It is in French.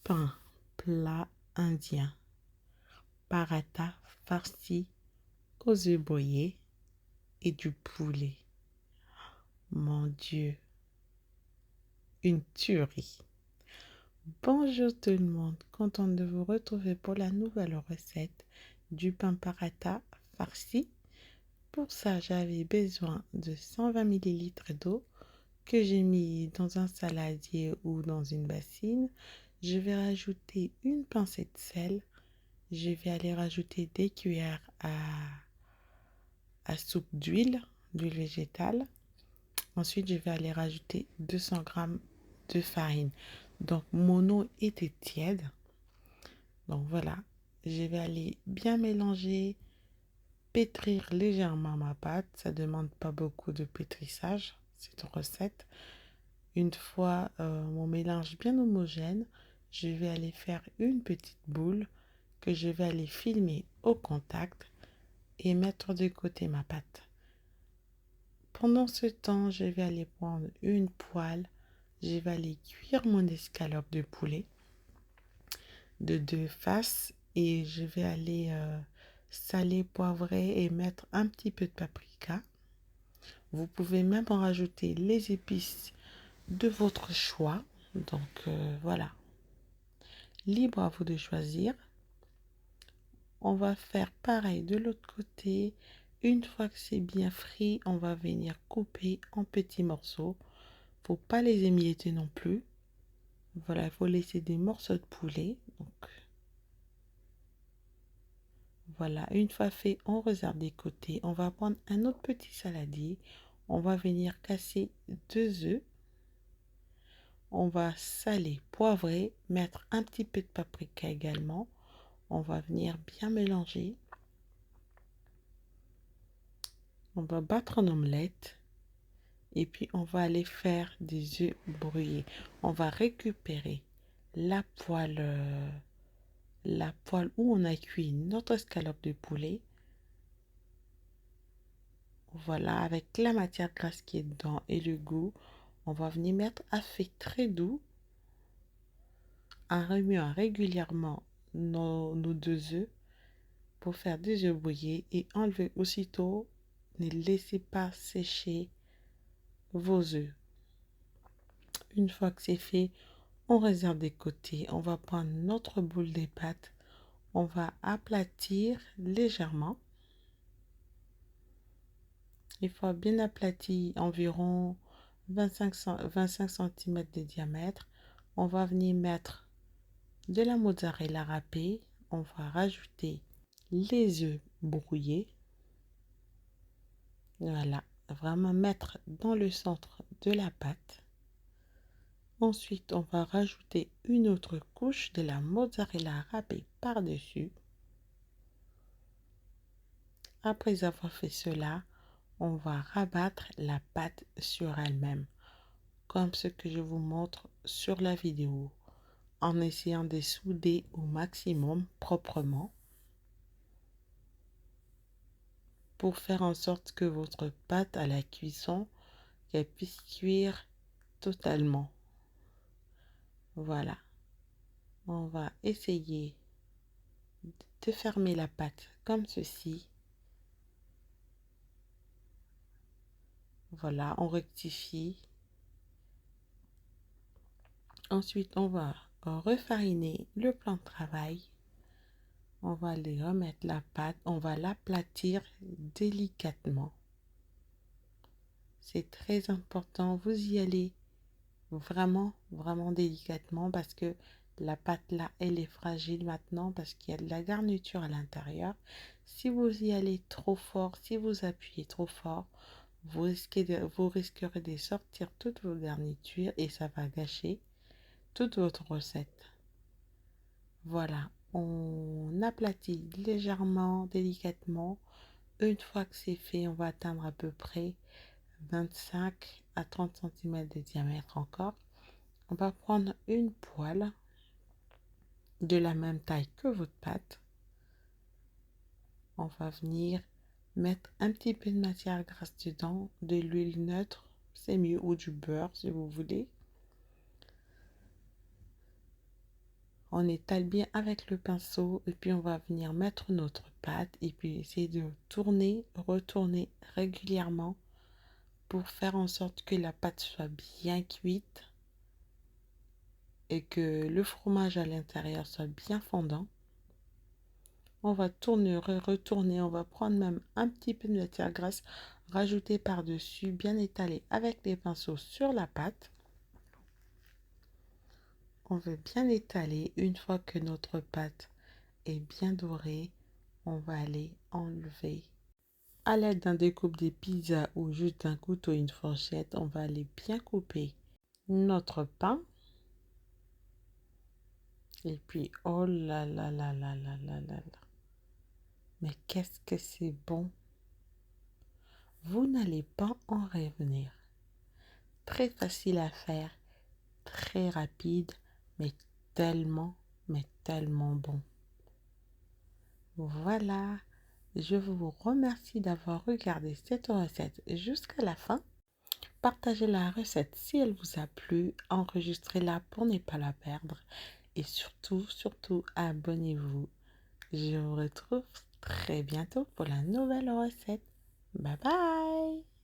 pain plat indien, paratha farci aux œufs brouillés et du poulet. Mon Dieu, une tuerie. Bonjour tout le monde, contente de vous retrouver pour la nouvelle recette du pain paratha farci. Pour ça, j'avais besoin de 120 ml d'eau que j'ai mis dans un saladier ou dans une bassine. Je vais rajouter une pincée de sel. Je vais aller rajouter des cuillères à soupe d'huile végétale. Ensuite, je vais aller rajouter 200 g de farine. Donc, mon eau était tiède. Donc, voilà. Je vais aller bien mélanger, pétrir légèrement ma pâte. Ça ne demande pas beaucoup de pétrissage, cette recette. Une fois mon mélange bien homogène, je vais aller faire une petite boule que je vais aller filmer au contact et mettre de côté ma pâte. Pendant ce temps, je vais aller prendre une poêle. Je vais aller cuire mon escalope de poulet de deux faces et je vais aller saler, poivrer et mettre un petit peu de paprika. Vous pouvez même en rajouter les épices de votre choix. Donc voilà, libre à vous de choisir. On va faire pareil de l'autre côté. Une fois que c'est bien frit, on va venir couper en petits morceaux. Faut pas les émietter non plus. Voilà, il faut laisser des morceaux de poulet. Donc voilà, une fois fait, on réserve des côtés. On va prendre un autre petit saladier. On va venir casser 2 œufs. On va saler, poivrer, mettre un petit peu de paprika également. On va venir bien mélanger. On va battre en omelette. Et puis, on va aller faire des œufs brouillés. On va récupérer la poêle où on a cuit notre escalope de poulet. Voilà, avec la matière grasse qui est dedans et le goût, on va venir mettre à feu très doux en remuant régulièrement nos 2 œufs pour faire des œufs brouillés et enlever aussitôt. Ne laissez pas sécher vos œufs. Une fois que c'est fait, on réserve des côtés. On va prendre notre boule de pâte. On va aplatir légèrement. Il faut bien aplatir environ 25 cm de diamètre. On va venir mettre de la mozzarella râpée. On va rajouter les œufs brouillés. Voilà, vraiment mettre dans le centre de la pâte. Ensuite, on va rajouter une autre couche de la mozzarella râpée par-dessus. Après avoir fait cela, on va rabattre la pâte sur elle-même, comme ce que je vous montre sur la vidéo, en essayant de souder au maximum proprement pour faire en sorte que votre pâte à la cuisson qu'elle puisse cuire totalement. Voilà, on va essayer de fermer la pâte comme ceci. Voilà, on rectifie. Ensuite, on va refariner le plan de travail. On va aller remettre la pâte. On va l'aplatir délicatement. C'est très important. Vous y allez vraiment, vraiment délicatement parce que la pâte là, elle est fragile maintenant parce qu'il y a de la garniture à l'intérieur. Si vous y allez trop fort, si vous appuyez trop fort, vous risquerez de sortir toutes vos garnitures et ça va gâcher toute votre recette. Voilà, on aplatit légèrement, délicatement. Une fois que c'est fait, on va atteindre à peu près 25 à 30 cm de diamètre encore. On va prendre une poêle de la même taille que votre pâte. On va venir mettre un petit peu de matière grasse dedans, de l'huile neutre, c'est mieux, ou du beurre si vous voulez. On étale bien avec le pinceau et puis on va venir mettre notre pâte et puis essayer de tourner, retourner régulièrement pour faire en sorte que la pâte soit bien cuite et que le fromage à l'intérieur soit bien fondant. On va tourner, retourner, on va prendre même un petit peu de matière grasse, rajouter par-dessus, bien étaler avec les pinceaux sur la pâte. On veut bien étaler. Une fois que notre pâte est bien dorée, on va aller enlever. À l'aide d'un découpe des pizzas ou juste d'un couteau et une fourchette, on va aller bien couper notre pain. Et puis, oh là là là là là là là là. Mais qu'est-ce que c'est bon! Vous n'allez pas en revenir. Très facile à faire, très rapide, mais tellement bon. Voilà, je vous remercie d'avoir regardé cette recette jusqu'à la fin. Partagez la recette si elle vous a plu, enregistrez-la pour ne pas la perdre. Et surtout, abonnez-vous. Je vous retrouve très bientôt pour la nouvelle recette. Bye bye!